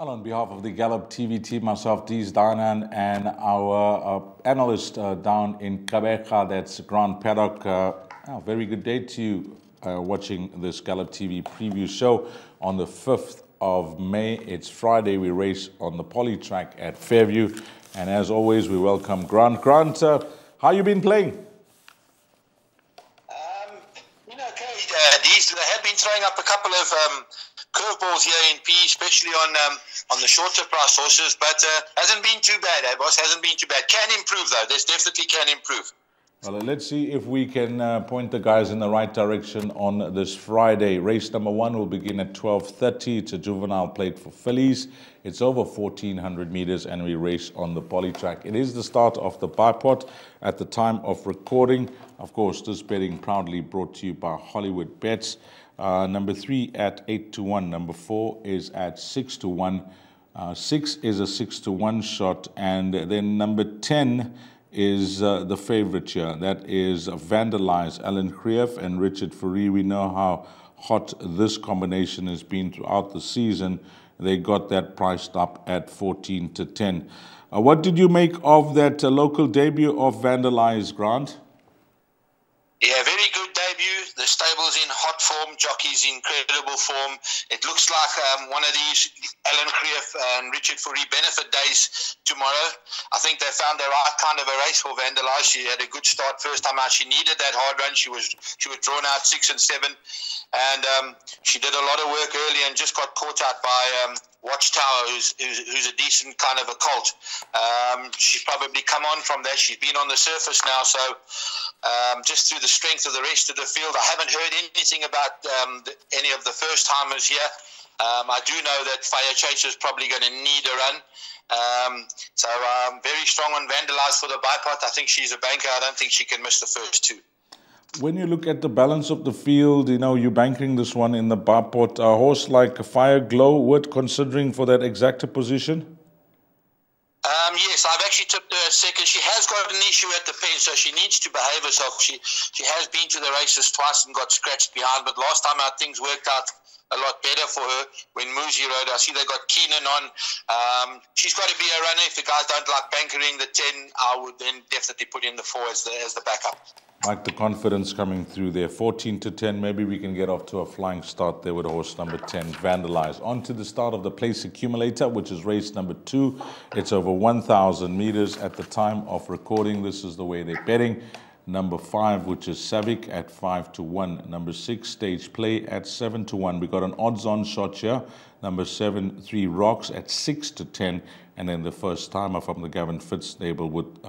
Well, on behalf of the Gallop TV team, myself, Dees Danan, and our analyst down in Gqeberha, that's Grant Paddock. Very good day to you watching this Gallop TV preview show on the 5th of May. It's Friday. We race on the poly track at Fairview. And as always, we welcome Grant. Grant, how you been playing? Dees, they have been throwing up a couple of curveballs here in P, especially on the shorter price horses, but hasn't been too bad, boss? Hasn't been too bad. Can improve, though. There's definitely can improve. Well, let's see if we can point the guys in the right direction on this Friday. Race number 1 will begin at 12:30. It's a juvenile plate for fillies. It's over 1,400 meters, and we race on the poly track. It is the start of the bipod at the time of recording. Of course, this betting proudly brought to you by Hollywoodbets. Number 3 at 8-1. Number 4 is at 6-1. 6 is a 6-1 shot, and then number 10 is the favorite here. That is Vandalize, Alan Krief and Richard Fourie. We know how hot this combination has been throughout the season. They got that priced up at 14-10. What did you make of that local debut of Vandalize, Grant? Yeah, very good debut. The stable's in hot form, jockey's in incredible form. It looks like one of these Alan Krief and Richard Fourie benefit days tomorrow. I think they found the right kind of a race for Vandalize. She had a good start first time out. She needed that hard run. She was drawn out 6 and 7, and she did a lot of work early and just got caught out by Watchtower, who's a decent kind of a colt. She's probably come on from that. She's been on the surface now, so just through the strength of the rest of the field, I haven't heard anything about any of the first timers here. I do know that Fire Chaser is probably going to need a run. So very strong on Vandalize for the bipod. I think she's a banker. I don't think she can miss the first 2. When you look at the balance of the field, you know, you're banking this one in the bipod. A horse like Fire Glow, worth considering for that exacta position? Yes, I've actually tipped her second. She has got an issue at the pen, so she needs to behave herself. She has been to the races twice and got scratched behind, but last time out things worked out a lot better for her when Muzi rode. I see they got Keenan on. She's got to be a runner. If the guys don't like bankering the 10, I would then definitely put in the 4 as the backup. Like the confidence coming through there. 14-10, maybe we can get off to a flying start there with horse number 10, Vandalize. On to the start of the place accumulator, which is race number 2. It's over 1,000 meters at the time of recording. This is the way they're betting. Number 5, which is Savik, at 5-1. Number 6, Stage Play, at 7-1. We got an odds-on shot here. Number 7, 3 Rocks, at 6-10. And then the first timer from the Gavin Fitz stable with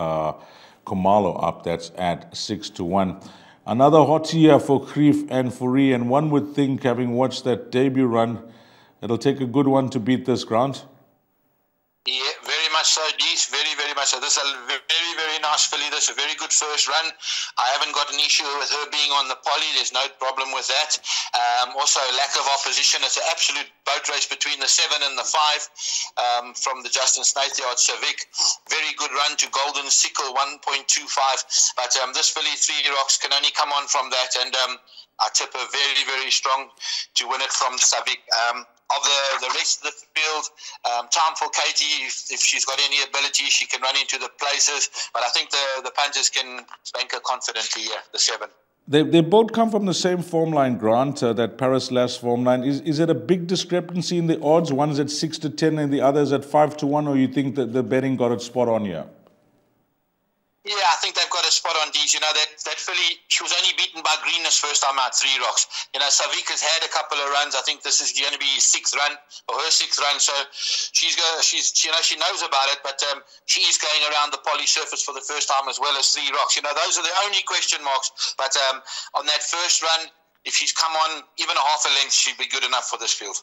Komalo up, that's at 6-1. Another hot year for Krief and Fourie, and one would think, having watched that debut run, it'll take a good one to beat this, Grant. Yeah, very much so, Dees. Very, very much so. This is a very, very nice filly. This is a very good first run. I haven't got an issue with her being on the poly. There's no problem with that. Also, lack of opposition. It's an absolute boat race between the 7 and the 5 from the Justin Snaith yard, Savik. Very good run to Golden Sickle, 1.25. But this filly, 3 Rocks, can only come on from that. And I tip her very, very strong to win it from Savik. Of the rest of the field, time for Katie. If she's got any ability, she can run into the places. But I think the punters can bank her confidently here, the 7. They both come from the same form line, Grant, that Paris last form line. Is it a big discrepancy in the odds? One is at 6-10 and the other is at 5-1, or you think that the betting got it spot on here? Yeah, I think they've got a spot on, Dees. You know, that filly, she was only beaten by Greenest first time out, 3 Rocks. You know, Savik has had a couple of runs. I think this is going to be his 6th run, or her 6th run. So she knows about it, but she is going around the poly surface for the first time as well as 3 Rocks. You know, those are the only question marks. But on that first run, if she's come on even a half a length, she'd be good enough for this field.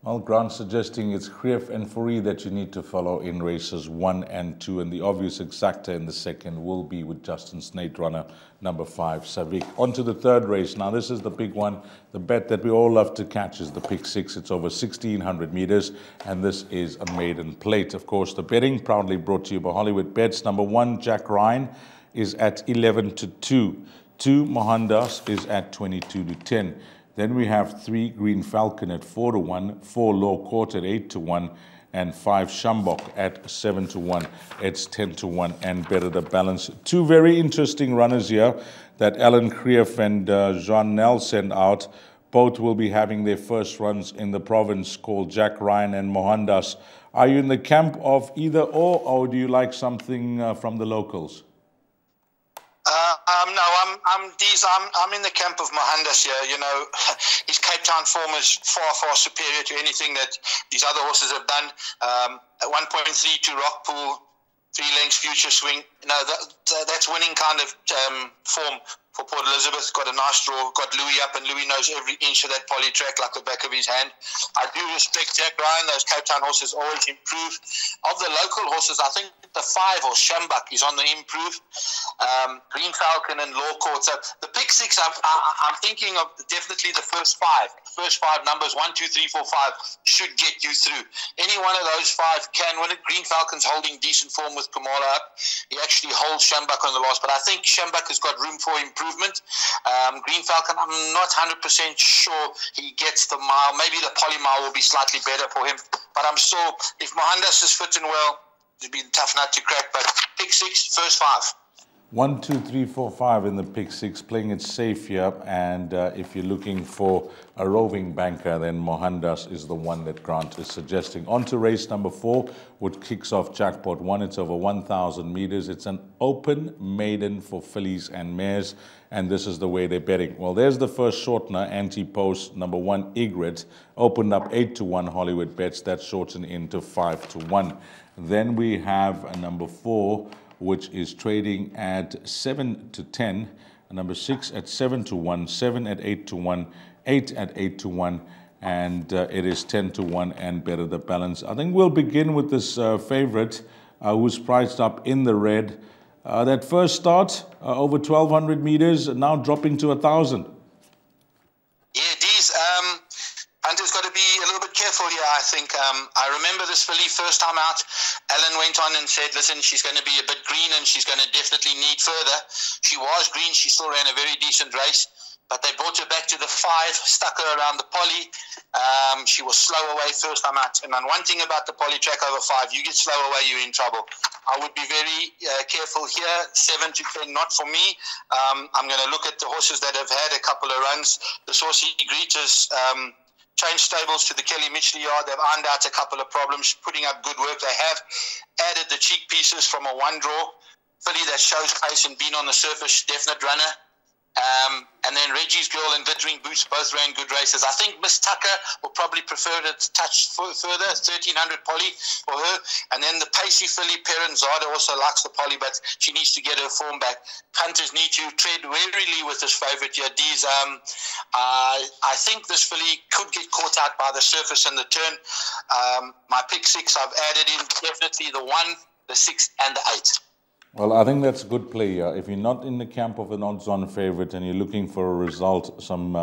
Well, Grant suggesting it's Krief and Fourie that you need to follow in races 1 and 2, and the obvious exacta in the second will be with Justin Snaith runner number 5, Savik. On to the third race. Now, this is the big one. The bet that we all love to catch is the pick 6. It's over 1,600 meters, and this is a maiden plate. Of course, the betting proudly brought to you by Hollywoodbets. Number 1, Jack Ryan, is at 11-2. 2, Mohandas, is at 22-10. Then we have 3 Green Falcon at 4-1, 4 Law Court at 8-1, and 5 Shambok at 7-1. It's 10-1 and better the balance. Two very interesting runners here that Alan Krief and Jean Nel sent out. Both will be having their first runs in the province, called Jack Ryan and Mohandas. Are you in the camp of either or do you like something from the locals? No, I'm in the camp of Mohandas here. You know, his Cape Town form is far, far superior to anything that these other horses have done. At 1.3 to Rockpool, 3 lengths future swing. You know, that's winning kind of form for Port Elizabeth. Got a nice draw, got Louis up, and Louis knows every inch of that poly track like the back of his hand. I do respect Jack Ryan. Those Cape Town horses always improve. Of the local horses, I think the 5 or Shambuk is on the improve. Green Falcon and Law Court. So the pick 6, I'm thinking of definitely the first 5. First 5 numbers, 1, 2, 3, 4, 5 should get you through. Any one of those 5 can win it. Green Falcon's holding decent form with Kamala up. He actually holds Shambuk on the last, but I think Shambuk has got room for improvement. Green Falcon, I'm not 100% sure he gets the mile. Maybe the poly mile will be slightly better for him, but I'm sure if Mohandas is fit and well, it'll be a tough nut to crack. But pick 6, first 5. 1, 2, 3, 4, 5 in the pick 6, playing it safe here. And if you're looking for a roving banker, then Mohandas is the one that Grant is suggesting. On to race number 4, which kicks off Jackpot 1. It's over 1,000 meters. It's an open maiden for fillies and mares. And this is the way they're betting. Well, there's the first shortener, anti-post, number 1, Egret. Opened up 8-1 Hollywoodbets. That's shortened into 5-1. Then we have a number 4, which is trading at 7-10, number 6 at 7-1, 7 at 8-1, 8 at 8-1, and it is 10-1 and better the balance. I think we'll begin with this favorite who's priced up in the red. That first start, over 1,200 meters, now dropping to 1,000. Yeah, these Hunter's got to be a little bit careful here, I think. I remember this filly first time out. Alan went on and said, listen, she's going to be a bit green and she's going to definitely need further. She was green. She still ran a very decent race. But they brought her back to the 5, stuck her around the poly. She was slow away first time out. And one thing about the poly track over 5, you get slow away, you're in trouble. I would be very careful here. 7-10, not for me. I'm going to look at the horses that have had a couple of runs. This horse, Egret, is changed stables to the Kelly Mitchley yard. They've ironed out a couple of problems, putting up good work. They have added the cheek pieces from a 1 draw. Filly that shows pace and been on the surface, definite runner. And then Reggie's Girl and Glittering Boots both ran good races. I think Miss Tucker will probably prefer to touch further, 1,300 poly for her. And then the pacey filly, Perrin Zada, also likes the poly, but she needs to get her form back. Hunters need to tread warily with this favourite here. These, I think this filly could get caught out by the surface and the turn. My pick 6, I've added in definitely the 1, the 6, and the 8. Well, I think that's a good play. If you're not in the camp of an odds-on favorite and you're looking for a result, some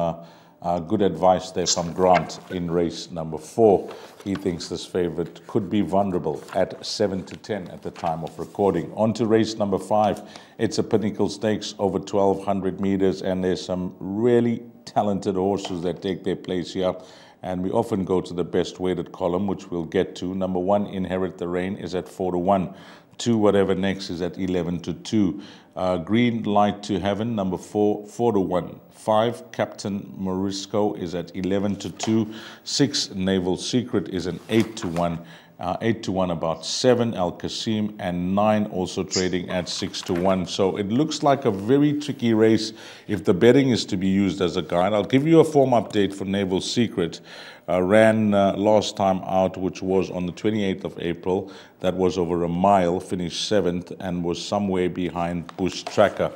good advice there from Grant in race number 4. He thinks this favorite could be vulnerable at 7-10 at the time of recording. On to race number 5. It's a Pinnacle Stakes over 1,200 meters, and there's some really talented horses that take their place here. And we often go to the best weighted column, which we'll get to. Number 1, Inherit the Rain, is at 4-1. 2, Whatever Next, is at 11-2. Green Light to Heaven, number 4, 4-1. 5, Captain Morisco, is at 11-2. 6, Naval Secret, is an 8-1. 8-1 about 7, Al Qasim, and 9 also trading at 6-1. So it looks like a very tricky race if the betting is to be used as a guide. I'll give you a form update for Naval Secret. Ran last time out, which was on the 28th of April. That was over a mile, finished 7th, and was somewhere behind Bush Tracker.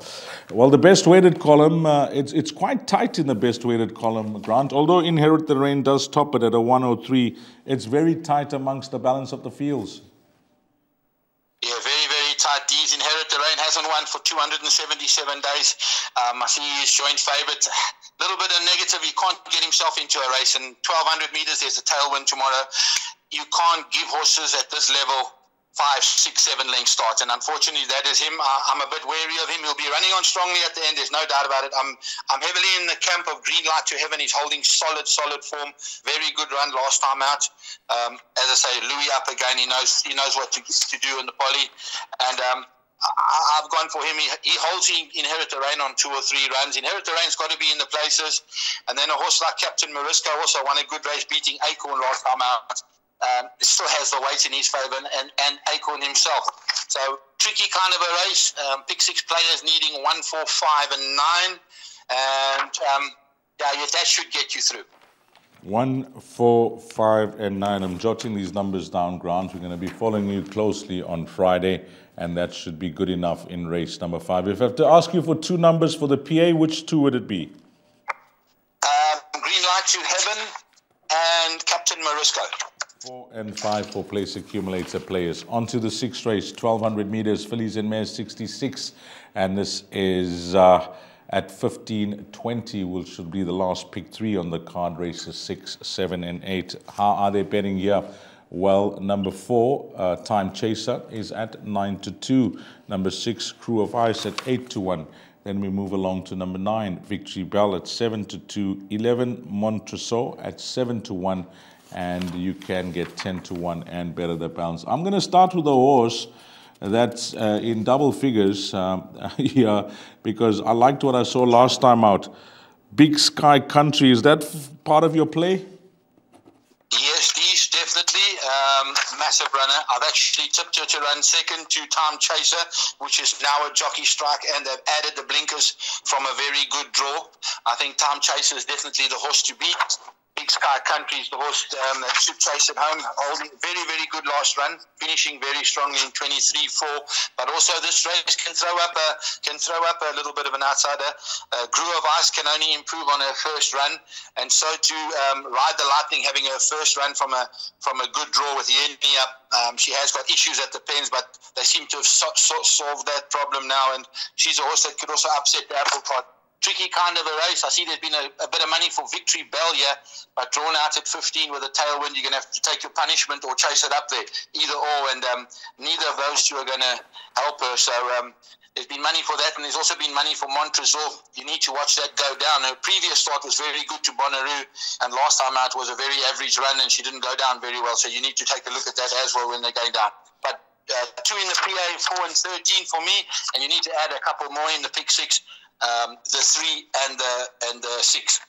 Well, the best weighted column, it's quite tight in the best weighted column, Grant. Although Inherit the Rain does top it at a 103, it's very tight amongst the balance of the fields. Yeah, very, very tight. D's Inherit the Rain hasn't won for 277 days. I see he's joint favourite. A little bit of negative. He can't get himself into a race. And 1,200 metres, there's a tailwind tomorrow. You can't give horses at this level 5, 6, 7 length starts, and unfortunately that is him. I'm a bit wary of him. He'll be running on strongly at the end, there's no doubt about it. I'm heavily in the camp of Green Light to Heaven. He's holding solid form. Very good run last time out. As I say, Louis up again. He knows what to do in the poly, and I've gone for him. He holds Inherit the Rain on 2 or 3 runs. Inherit the Rain's got to be in the places. And then a horse like Captain Mariska also won a good race, beating Acorn last time out. Still has the weight in his favour, and Acorn himself. So tricky kind of a race. Pick 6 players needing 1, 4, 5, and 9. And that should get you through. 1, 4, 5, and 9. I'm jotting these numbers down, Grant. We're going to be following you closely on Friday, and that should be good enough in race number 5. If I have to ask you for 2 numbers for the PA, which 2 would it be? Green Light to Heaven and Captain Mariska. 4 and 5 for place accumulator players. On to the 6th race, 1,200 meters, fillies and mares 66, and this is at 15:20, which should be the last pick 3 on the card. Races 6, 7, and 8. How are they betting here? Well, number 4, Time Chaser, is at 9-2. Number 6, Crew of Ice, at 8-1. Then we move along to number 9, Victory Bell, at 7-2. 11, Montreso, at 7-1. And you can get 10-1 and better the bounce. I'm going to start with a horse that's in double figures here, because I liked what I saw last time out. Big Sky Country, is that part of your play? Yes, these definitely. Massive runner. I've actually tipped her to run second to Time Chaser, which is now a jockey strike, and they've added the blinkers from a very good draw. I think Time Chaser is definitely the horse to beat. Big Sky Country is the horse that should chase it home, holding very, very good last run, finishing very strongly in 23-4. But also this race can throw up a little bit of an outsider. Crew of Ice can only improve on her first run, and so to Ride the Lightning, having her first run from a good draw with the Yenny up. She has got issues at the pens, but they seem to have solved that problem now, and she's a horse that could also upset the apple cart. Tricky kind of a race. I see there's been a bit of money for Victory Bell here, but drawn out at 15 with a tailwind, you're going to have to take your punishment or chase it up there, either or, and neither of those 2 are going to help her. So there's been money for that, and there's also been money for Montreso. You need to watch that go down. Her previous start was very good to Bonnaroo, and last time out was a very average run, and she didn't go down very well. So you need to take a look at that as well when they're going down. But 2 in the PA, 4 and 13 for me, and you need to add a couple more in the pick 6. The 3 and the 6.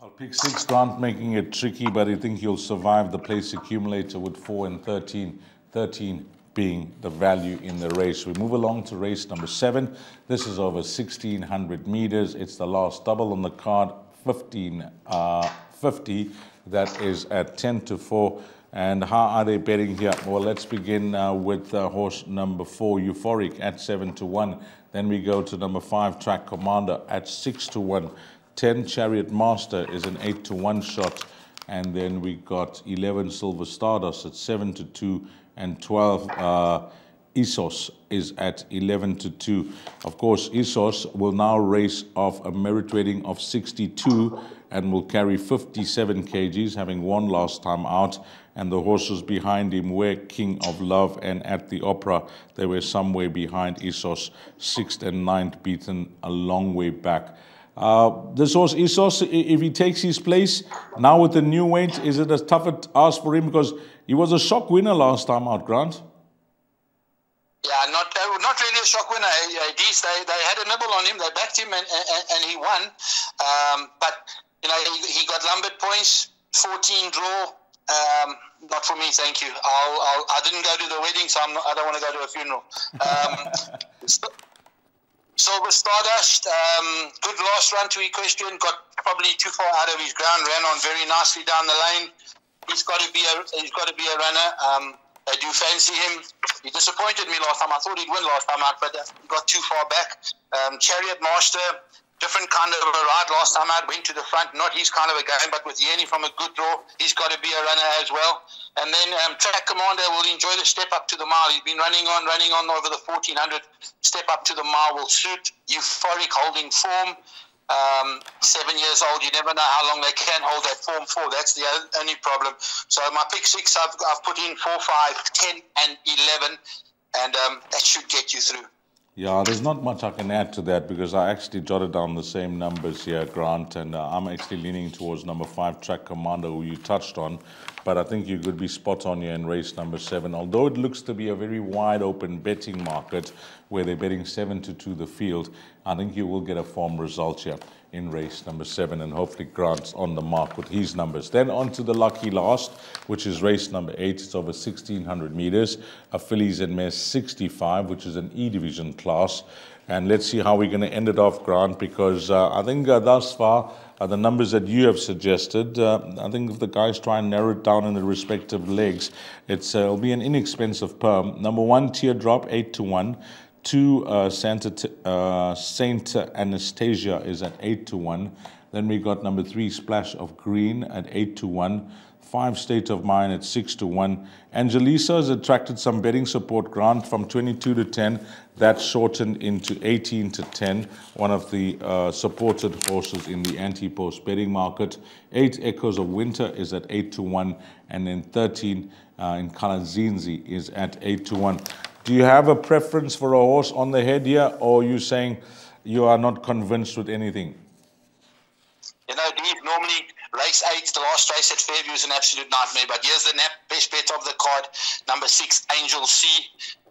I'll pick 6, Grant, making it tricky, but I think you'll survive the place accumulator with 4 and 13. 13 being the value in the race. We move along to race number 7. This is over 1,600 meters. It's the last double on the card, 15:50. That is at 10-4. And how are they betting here? Well, let's begin with horse number 4, Euphoric, at 7-1. Then we go to number 5, Track Commander, at 6-1. 10, Chariot Master, is an 8-1 shot. And then we got 11, Silver Stardust, at 7-2. And 12, Isos, is at 11-2. Of course, Isos will now race off a merit rating of 62 and will carry 57 kgs, having won last time out. And the horses behind him were King of Love and At the Opera. They were some way behind Isos, 6th and 9th, beaten a long way back. This horse, Isos, if he takes his place, now with the new weight, is it a tougher ask for him? Because he was a shock winner last time out, Grant. Yeah, not really a shock winner. They had a nibble on him. They backed him, and he won. But you know, he got lumbered points, 14 draw. Not for me, thank you. I didn't go to the wedding, so I don't want to go to a funeral. Silver Stardust, good last run to Equestrian, got probably too far out of his ground, ran on very nicely down the lane. He's got to be a runner. I do fancy him. He disappointed me last time. I thought he'd win last time out, but he got too far back. Chariot Master, different kind of a ride last time out, went to the front, not his kind of a game, but with Yenny from a good draw, he's got to be a runner as well. And then Track Commander will enjoy the step up to the mile. He's been running on over the 1400. Step up to the mile will suit. Euphoric holding form. 7 years old. You never know how long they can hold that form for. That's the only problem. So my pick six, I've put in 4, 5, 10, and 11, and that should get you through. Yeah, there's not much I can add to that because I actually jotted down the same numbers here, Grant, and I'm actually leaning towards number 5, Track Commander, who you touched on. But I think you could be spot on here in race number 7. Although it looks to be a very wide open betting market where they're betting 7-2 the field, I think you will get a form result here in race number 7, and hopefully Grant's on the mark with his numbers. Then on to the lucky last, which is race number 8. It's over 1,600 meters, a fillies and mares 65, which is an E division class. And let's see how we're going to end it off, Grant, because I think thus far, the numbers that you have suggested, I think if the guys try and narrow it down in the respective legs, it'll be an inexpensive perm. Number 1, Teardrop, 8-1. 2, Saint Anastasia is at 8-1. Then we got number 3, Splash of Green at 8-1. 5, State of Mind at 6-1. Angelisa has attracted some betting support, Grant, from 22 to 10. That shortened into 18 to 10. One of the supported horses in the anti-post betting market. 8, Echoes of Winter is at 8-1. And then 13, in Kalazinzi is at 8-1. Do you have a preference for a horse on the head here, or are you saying you are not convinced with anything? You know, normally race 8, the last race at Fairview, is an absolute nightmare. But here's the best bet of the card. Number 6, Angel C.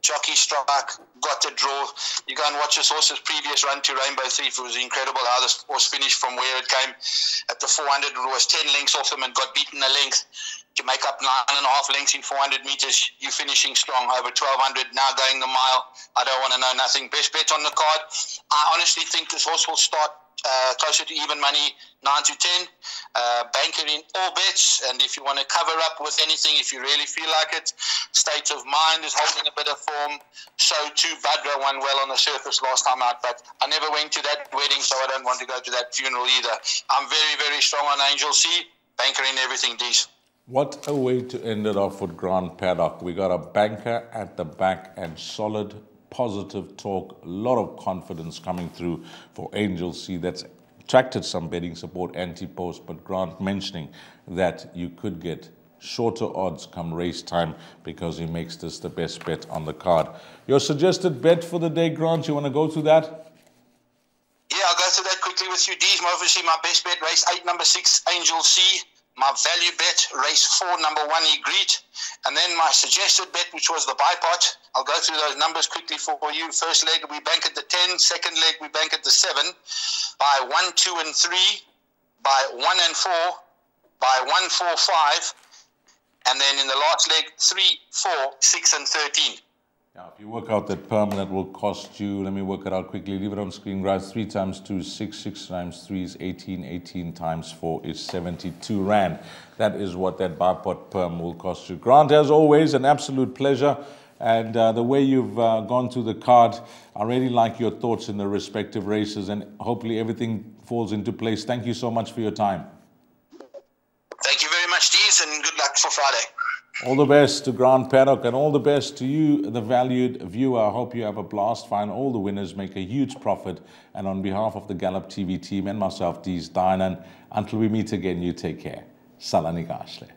Jockey Strike, got the draw. You go and watch this horse's previous run to Rainbow Thief. It was incredible how this horse finished from where it came. At the 400, it was 10 lengths off him and got beaten a length. To make up 9.5 lengths in 400 meters, you're finishing strong. Over 1,200, now going the mile. I don't want to know nothing. Best bet on the card. I honestly think this horse will start closer to even money, 9 to 10. Banker in all bets, and if you want to cover up with anything, if you really feel like it, State of Mind is holding a bit of form. So too, Badra won well on the surface last time out, but I never went to that wedding, so I don't want to go to that funeral either. I'm very, very strong on Angel C. Banker in everything, D's. What a way to end it off with Grant Paddock. We got a banker at the back and solid, positive talk, a lot of confidence coming through for Angel C. That's attracted some betting support, anti-post, but Grant mentioning that you could get shorter odds come race time because he makes this the best bet on the card. Your suggested bet for the day, Grant, you want to go through that? Yeah, I'll go through that quickly with you, D's. Obviously, my best bet, race 8, number 6, Angel C. My value bet, race 4, number 1, Egreet. And then my suggested bet, which was the bipot. I'll go through those numbers quickly for you. First leg, we bank at the 10. Second leg, we bank at the 7. By 1, 2, and 3. By 1 and 4. By 1, 4, 5. And then in the last leg, 3, 4, 6, and 13. Now, if you work out that perm, that will cost you, let me work it out quickly, leave it on screen, guys. 3 times 2 is 6, 6 times 3 is 18, 18 times 4 is 72 Rand. That is what that bipot perm will cost you. Grant, as always, an absolute pleasure. And the way you've gone through the card, I really like your thoughts in the respective races, and hopefully everything falls into place. Thank you so much for your time. Thank you very much, Dees, and good luck for Friday. All the best to Grant Paddock, and all the best to you, the valued viewer. I hope you have a blast. Find all the winners, make a huge profit. And on behalf of the Gallop TV team and myself, Dees Dynan, until we meet again, you take care. Salani Gashle.